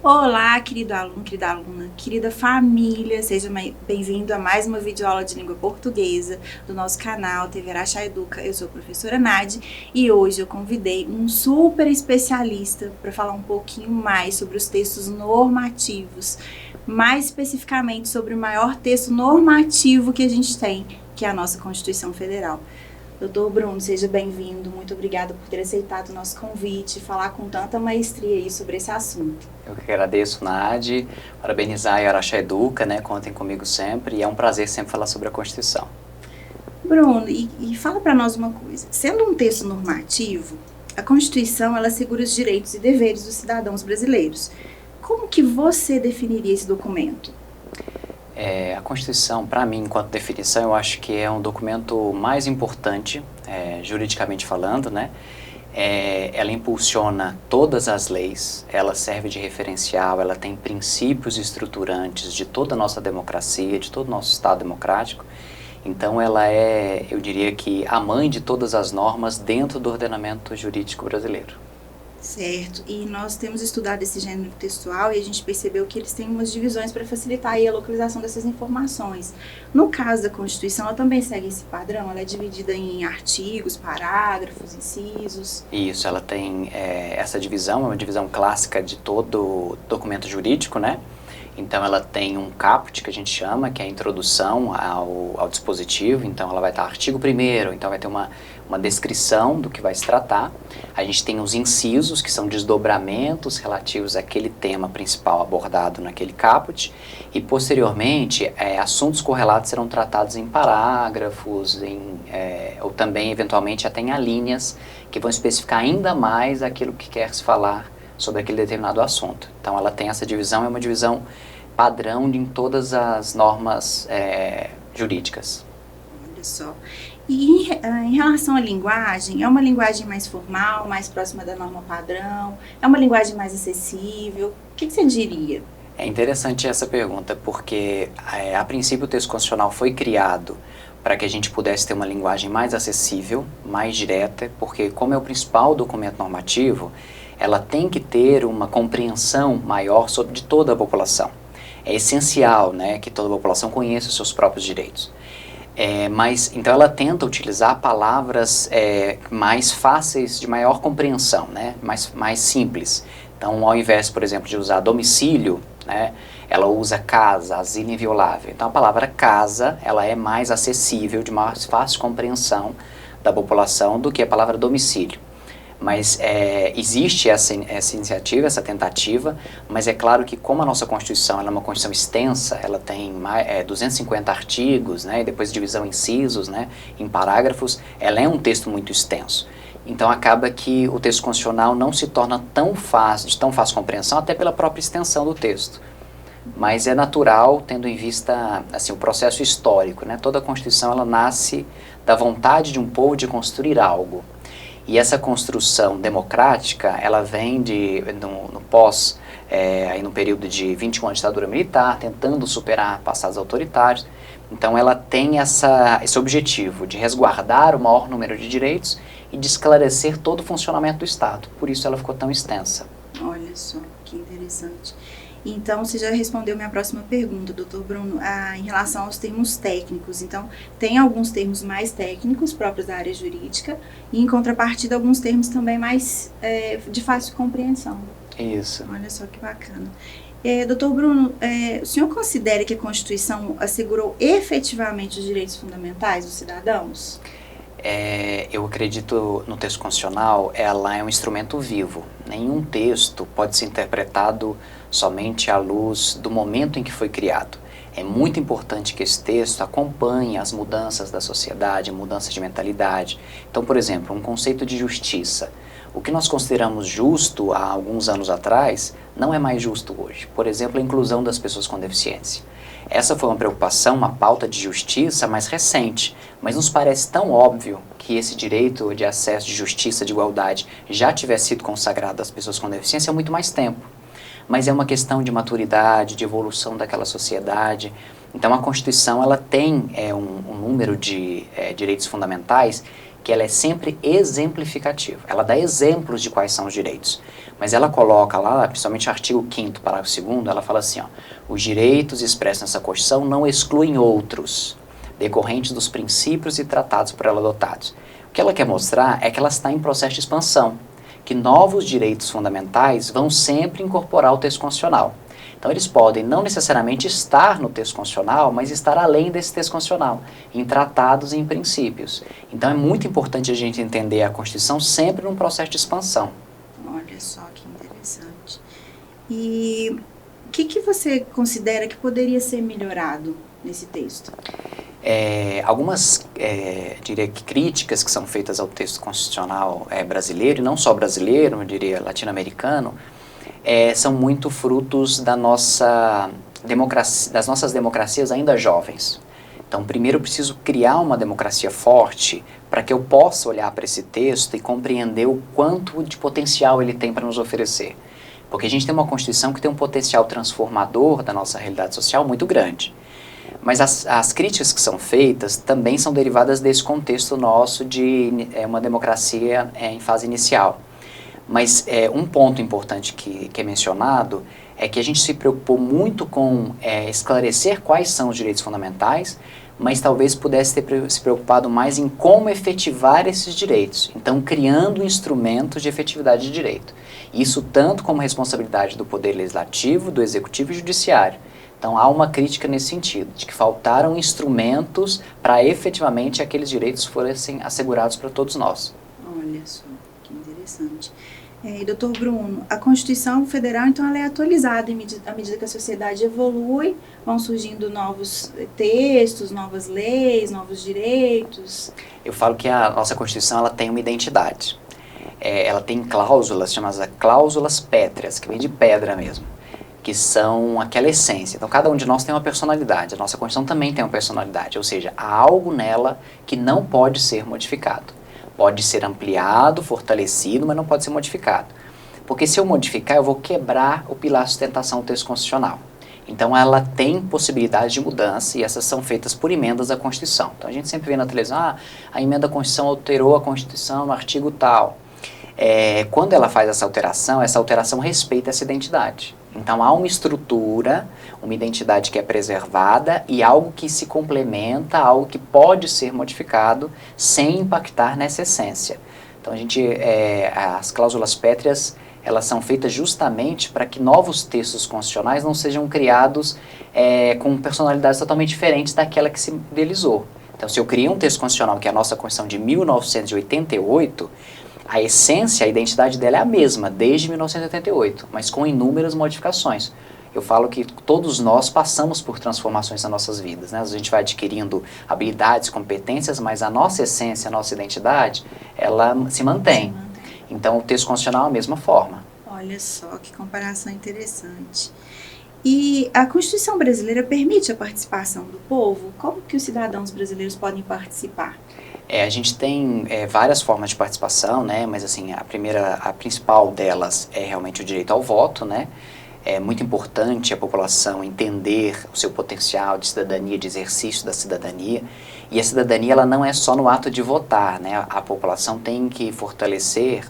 Olá, querido aluno, querida aluna, querida família, seja bem-vindo a mais uma videoaula de língua portuguesa do nosso canal TV Araxá Educa. Eu sou a professora Nadi e hoje eu convidei um super especialista para falar um pouquinho mais sobre os textos normativos, mais especificamente sobre o maior texto normativo que a gente tem, que é a nossa Constituição Federal. Doutor Bruno, seja bem-vindo. Muito obrigada por ter aceitado o nosso convite e falar com tanta maestria aí sobre esse assunto. Eu que agradeço, Nadi, parabenizar a Araxá Educa, né? Contem comigo sempre e é um prazer sempre falar sobre a Constituição. Bruno, e fala para nós uma coisa. Sendo um texto normativo, a Constituição ela assegura os direitos e deveres dos cidadãos brasileiros. Como que você definiria esse documento? A Constituição, para mim, enquanto definição, eu acho que é um documento mais importante, juridicamente falando, né? Ela impulsiona todas as leis, ela serve de referencial, ela tem princípios estruturantes de toda a nossa democracia, de todo o nosso Estado democrático. Então, ela é, eu diria que, a mãe de todas as normas dentro do ordenamento jurídico brasileiro. Certo, e nós temos estudado esse gênero textual e a gente percebeu que eles têm umas divisões para facilitar aí a localização dessas informações. No caso da Constituição, ela também segue esse padrão? Ela é dividida em artigos, parágrafos, incisos? Isso, ela tem essa divisão, é uma divisão clássica de todo documento jurídico, né? Então, ela tem um caput, que a gente chama, que é a introdução ao dispositivo. Então, ela vai estar artigo 1º, então vai ter uma descrição do que vai se tratar. A gente tem os incisos, que são desdobramentos relativos àquele tema principal abordado naquele caput. E, posteriormente, assuntos correlatos serão tratados em parágrafos, ou também, eventualmente, até em alíneas, que vão especificar ainda mais aquilo que quer se falar sobre aquele determinado assunto. Então, ela tem essa divisão, é uma divisão padrão em todas as normas jurídicas. Olha só. E em relação à linguagem, é uma linguagem mais formal, mais próxima da norma padrão? É uma linguagem mais acessível? O que você diria? É interessante essa pergunta, porque a princípio o texto constitucional foi criado para que a gente pudesse ter uma linguagem mais acessível, mais direta, porque como é o principal documento normativo, ela tem que ter uma compreensão maior de toda a população. É essencial, né, que toda a população conheça os seus próprios direitos. Então ela tenta utilizar palavras mais fáceis, de maior compreensão, né, mais simples. Então, ao invés, por exemplo, de usar domicílio, né, ela usa casa, asilo inviolável. Então a palavra casa, ela é mais acessível, de mais fácil compreensão da população do que a palavra domicílio. Mas existe essa iniciativa, essa tentativa, mas é claro que como a nossa Constituição ela é uma Constituição extensa, ela tem 250 artigos, né, e depois divisão em incisos, né, em parágrafos, ela é um texto muito extenso. Então acaba que o texto constitucional não se torna de tão fácil compreensão, até pela própria extensão do texto. Mas é natural, tendo em vista assim, o processo histórico, né, toda a Constituição ela nasce da vontade de um povo de construir algo. E essa construção democrática, ela vem aí no período de 21 anos de ditadura militar, tentando superar passados autoritários. Então ela tem esse objetivo de resguardar o maior número de direitos e de esclarecer todo o funcionamento do Estado. Por isso ela ficou tão extensa. Olha só, que interessante. Então, você já respondeu minha próxima pergunta, doutor Bruno, em relação aos termos técnicos. Então, tem alguns termos mais técnicos próprios da área jurídica e, em contrapartida, alguns termos também mais de fácil compreensão. Isso. Olha só que bacana. Doutor Bruno, o senhor considera que a Constituição assegurou efetivamente os direitos fundamentais dos cidadãos? Eu acredito no texto constitucional, ela é um instrumento vivo. Nenhum texto pode ser interpretado somente à luz do momento em que foi criado. É muito importante que esse texto acompanhe as mudanças da sociedade, mudanças de mentalidade. Então, por exemplo, um conceito de justiça. O que nós consideramos justo há alguns anos atrás, não é mais justo hoje. Por exemplo, a inclusão das pessoas com deficiência. Essa foi uma preocupação, uma pauta de justiça mais recente, mas nos parece tão óbvio que esse direito de acesso, de justiça, de igualdade já tivesse sido consagrado às pessoas com deficiência há muito mais tempo. Mas é uma questão de maturidade, de evolução daquela sociedade. Então a Constituição ela tem um número de direitos fundamentais que ela é sempre exemplificativa. Ela dá exemplos de quais são os direitos. Mas ela coloca lá, principalmente o artigo 5º, parágrafo 2º, ela fala assim, ó, os direitos expressos nessa Constituição não excluem outros, decorrentes dos princípios e tratados por ela adotados. O que ela quer mostrar é que ela está em processo de expansão, que novos direitos fundamentais vão sempre incorporar o texto constitucional. Então, eles podem não necessariamente estar no texto constitucional, mas estar além desse texto constitucional, em tratados e em princípios. Então, é muito importante a gente entender a Constituição sempre num processo de expansão. Olha só que interessante. E o que você considera que poderia ser melhorado nesse texto? Algumas, diria que críticas que são feitas ao texto constitucional brasileiro, e não só brasileiro, eu diria latino-americano, são muito frutos da nossa democracia, das nossas democracias ainda jovens. Então, primeiro eu preciso criar uma democracia forte para que eu possa olhar para esse texto e compreender o quanto de potencial ele tem para nos oferecer. Porque a gente tem uma Constituição que tem um potencial transformador da nossa realidade social muito grande. Mas as críticas que são feitas também são derivadas desse contexto nosso de uma democracia em fase inicial. Mas um ponto importante que é mencionado é que a gente se preocupou muito com esclarecer quais são os direitos fundamentais, mas talvez pudesse ter se preocupado mais em como efetivar esses direitos. Então, criando instrumentos de efetividade de direito. Isso tanto como responsabilidade do Poder Legislativo, do Executivo e Judiciário. Então, há uma crítica nesse sentido, de que faltaram instrumentos para efetivamente aqueles direitos fossem assegurados para todos nós. Olha só, que interessante. Doutor Bruno, a Constituição Federal, então, ela é atualizada à medida que a sociedade evolui, vão surgindo novos textos, novas leis, novos direitos. Eu falo que a nossa Constituição ela tem uma identidade. Ela tem cláusulas, chamadas cláusulas pétreas, que vem de pedra mesmo, que são aquela essência. Então, cada um de nós tem uma personalidade. A nossa Constituição também tem uma personalidade, ou seja, há algo nela que não pode ser modificado. Pode ser ampliado, fortalecido, mas não pode ser modificado. Porque se eu modificar, eu vou quebrar o pilar de sustentação do texto constitucional. Então, ela tem possibilidades de mudança e essas são feitas por emendas à Constituição. Então, a gente sempre vê na televisão, a emenda à Constituição alterou a Constituição no artigo tal. Quando ela faz essa alteração respeita essa identidade. Então, há uma estrutura, uma identidade que é preservada e algo que se complementa, algo que pode ser modificado sem impactar nessa essência. Então, as cláusulas pétreas, elas são feitas justamente para que novos textos constitucionais não sejam criados com personalidades totalmente diferentes daquela que se idealizou. Então, se eu criei um texto constitucional, que é a nossa Constituição de 1988, a essência, a identidade dela é a mesma, desde 1988, mas com inúmeras modificações. Eu falo que todos nós passamos por transformações nas nossas vidas, né? A gente vai adquirindo habilidades, competências, mas a nossa essência, a nossa identidade, ela se mantém. Então, o texto constitucional é a mesma forma. Olha só, que comparação interessante. E a Constituição brasileira permite a participação do povo? Como que os cidadãos brasileiros podem participar? A gente tem várias formas de participação, né? Mas assim, a principal delas é realmente o direito ao voto, né? É muito importante a população entender o seu potencial de cidadania, de exercício da cidadania. E a cidadania, ela não é só no ato de votar, né? A população tem que fortalecer,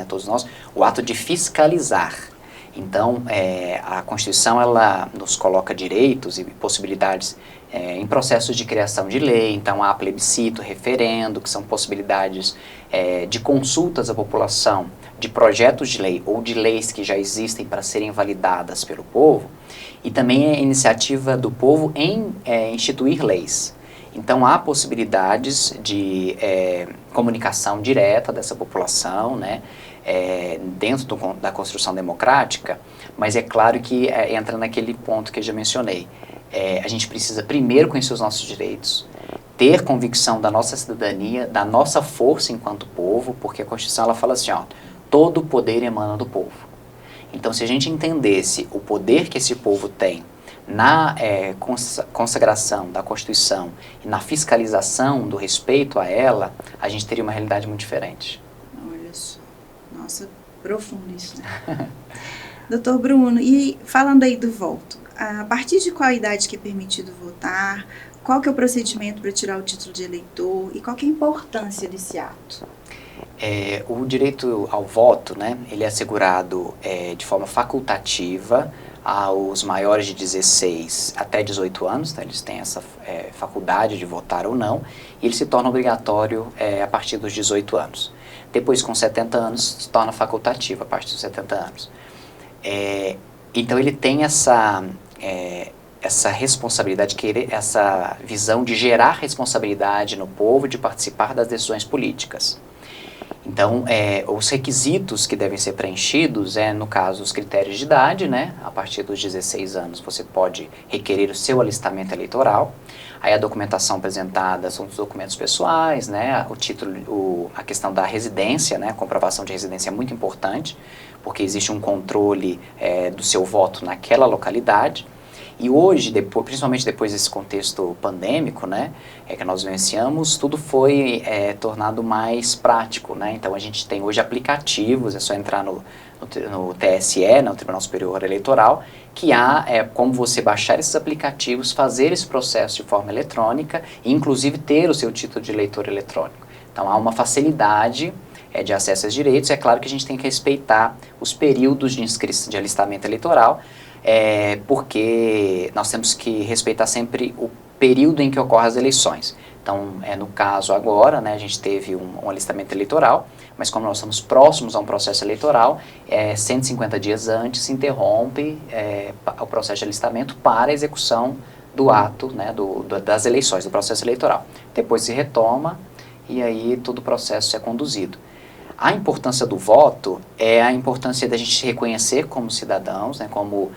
todos nós, o ato de fiscalizar. Então, a Constituição, ela nos coloca direitos e possibilidades em processos de criação de lei. Então, há plebiscito, referendo, que são possibilidades de consultas à população, de projetos de lei ou de leis que já existem para serem validadas pelo povo, e também a iniciativa do povo em instituir leis. Então, há possibilidades de comunicação direta dessa população, né? Dentro da construção democrática, mas é claro que entra naquele ponto que eu já mencionei. A gente precisa primeiro conhecer os nossos direitos, ter convicção da nossa cidadania, da nossa força enquanto povo, porque a Constituição ela fala assim, todo o poder emana do povo. Então, se a gente entendesse o poder que esse povo tem na consagração da Constituição e na fiscalização do respeito a ela, a gente teria uma realidade muito diferente. Olha só. Nossa, profundo isso, né? Doutor Bruno, e falando aí do voto, a partir de qual idade que é permitido votar, qual que é o procedimento para tirar o título de eleitor e qual que é a importância desse ato? O direito ao voto, né, ele é assegurado de forma facultativa aos maiores de 16 até 18 anos, né, eles têm essa faculdade de votar ou não, e ele se torna obrigatório a partir dos 18 anos. Depois, com 70 anos, se torna facultativo a partir dos 70 anos. Então, ele tem essa responsabilidade, essa visão de gerar responsabilidade no povo, de participar das decisões políticas. Então, os requisitos que devem ser preenchidos no caso, os critérios de idade, né? A partir dos 16 anos você pode requerer o seu alistamento eleitoral. Aí a documentação apresentada são os documentos pessoais, né? O título, a questão da residência, né? A comprovação de residência é muito importante, porque existe um controle do seu voto naquela localidade. E hoje, principalmente depois desse contexto pandêmico, né, que nós vivenciamos, tudo foi tornado mais prático, né? Então a gente tem hoje aplicativos, é só entrar no TSE, no Tribunal Superior Eleitoral, que há como você baixar esses aplicativos, fazer esse processo de forma eletrônica e inclusive ter o seu título de eleitor eletrônico. Então há uma facilidade de acesso aos direitos. É claro que a gente tem que respeitar os períodos de inscrição de alistamento eleitoral, porque nós temos que respeitar sempre o período em que ocorrem as eleições. Então, no caso agora, né, a gente teve um alistamento eleitoral, mas como nós estamos próximos a um processo eleitoral, 150 dias antes se interrompe o processo de alistamento para a execução do ato, né, das eleições, do processo eleitoral. Depois se retoma e aí todo o processo é conduzido. A importância do voto é a importância da gente se reconhecer como cidadãos, né, como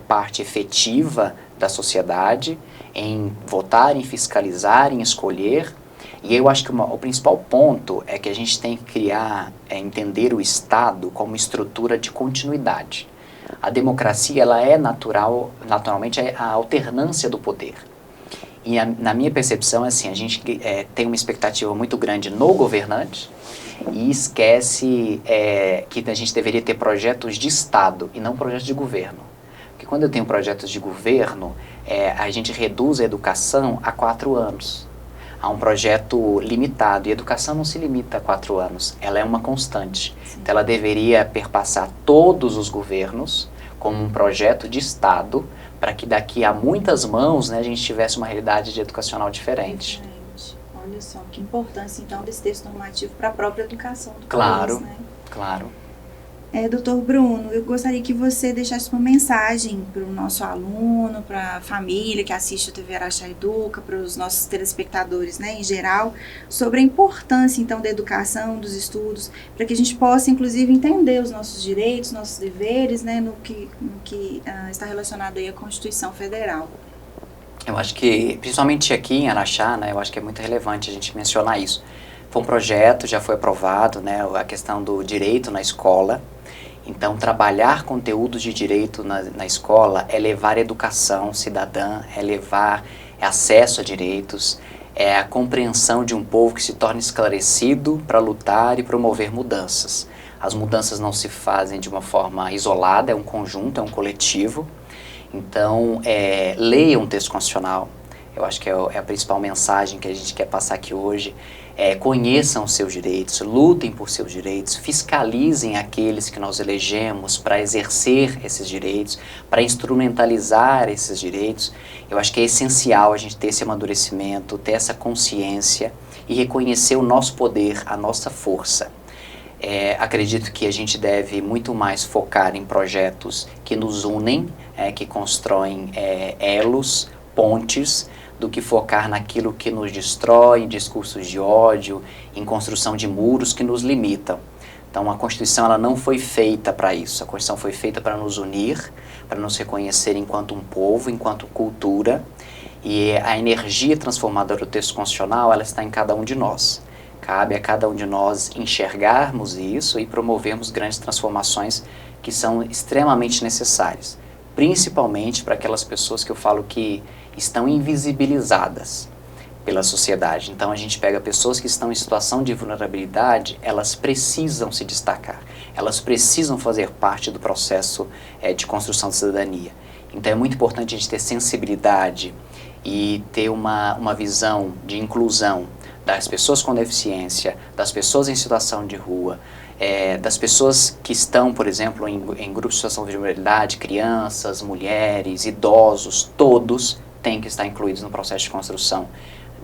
parte efetiva da sociedade, em votar, em fiscalizar, em escolher. E eu acho que o principal ponto é que a gente tem que criar, entender o Estado como estrutura de continuidade. A democracia, ela é naturalmente a alternância do poder. E na minha percepção, assim, a gente tem uma expectativa muito grande no governante, e esquece que a gente deveria ter projetos de Estado e não projetos de governo. Porque quando eu tenho projetos de governo, a gente reduz a educação a 4 anos. Há um projeto limitado, e a educação não se limita a 4 anos, ela é uma constante. Sim. Então ela deveria perpassar todos os governos como um projeto de Estado, para que daqui a muitas mãos, né, a gente tivesse uma realidade educacional diferente. Olha só, que importância, então, desse texto normativo para a própria educação do país, né? Claro. Doutor Bruno, eu gostaria que você deixasse uma mensagem para o nosso aluno, para a família que assiste o TV Araxá Educa, para os nossos telespectadores, né, em geral, sobre a importância, então, da educação, dos estudos, para que a gente possa, inclusive, entender os nossos direitos, nossos deveres, né, no que está relacionado aí à Constituição Federal. Eu acho que, principalmente aqui em Araxá, né, eu acho que é muito relevante a gente mencionar isso. Foi um projeto, já foi aprovado, né, a questão do direito na escola. Então, trabalhar conteúdos de direito na escola é levar educação cidadã, é levar acesso a direitos, é a compreensão de um povo que se torna esclarecido para lutar e promover mudanças. As mudanças não se fazem de uma forma isolada, é um conjunto, é um coletivo. Então, leiam o texto constitucional, eu acho que é a principal mensagem que a gente quer passar aqui hoje. Conheçam os seus direitos, lutem por seus direitos, fiscalizem aqueles que nós elegemos para exercer esses direitos, para instrumentalizar esses direitos. Eu acho que é essencial a gente ter esse amadurecimento, ter essa consciência e reconhecer o nosso poder, a nossa força. Acredito que a gente deve muito mais focar em projetos que nos unem, que constroem elos, pontes, do que focar naquilo que nos destrói, em discursos de ódio, em construção de muros que nos limitam. Então a Constituição ela não foi feita para isso, a Constituição foi feita para nos unir, para nos reconhecer enquanto um povo, enquanto cultura, e a energia transformadora do texto constitucional ela está em cada um de nós. Cabe a cada um de nós enxergarmos isso e promovermos grandes transformações que são extremamente necessárias, principalmente para aquelas pessoas que eu falo que estão invisibilizadas pela sociedade. Então a gente pega pessoas que estão em situação de vulnerabilidade, elas precisam se destacar, elas precisam fazer parte do processo de construção de cidadania. Então é muito importante a gente ter sensibilidade e ter uma visão de inclusão das pessoas com deficiência, das pessoas em situação de rua, das pessoas que estão, por exemplo, em grupos de situação de vulnerabilidade, crianças, mulheres, idosos, todos têm que estar incluídos no processo de construção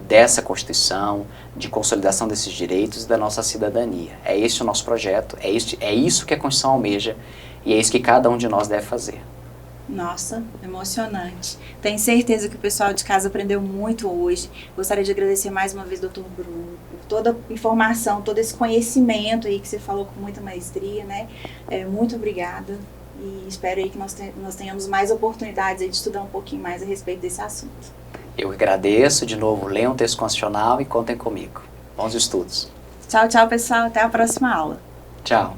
dessa Constituição, de consolidação desses direitos e da nossa cidadania. É esse o nosso projeto, é isso que a Constituição almeja e é isso que cada um de nós deve fazer. Nossa, emocionante. Tenho certeza que o pessoal de casa aprendeu muito hoje. Gostaria de agradecer mais uma vez, Dr. Bruno, por toda a informação, todo esse conhecimento aí que você falou com muita maestria, né? Muito obrigada e espero aí que nós tenhamos mais oportunidades aí de estudar um pouquinho mais a respeito desse assunto. Eu agradeço, de novo, leiam o texto constitucional e contem comigo. Bons estudos. Tchau, tchau, pessoal. Até a próxima aula. Tchau.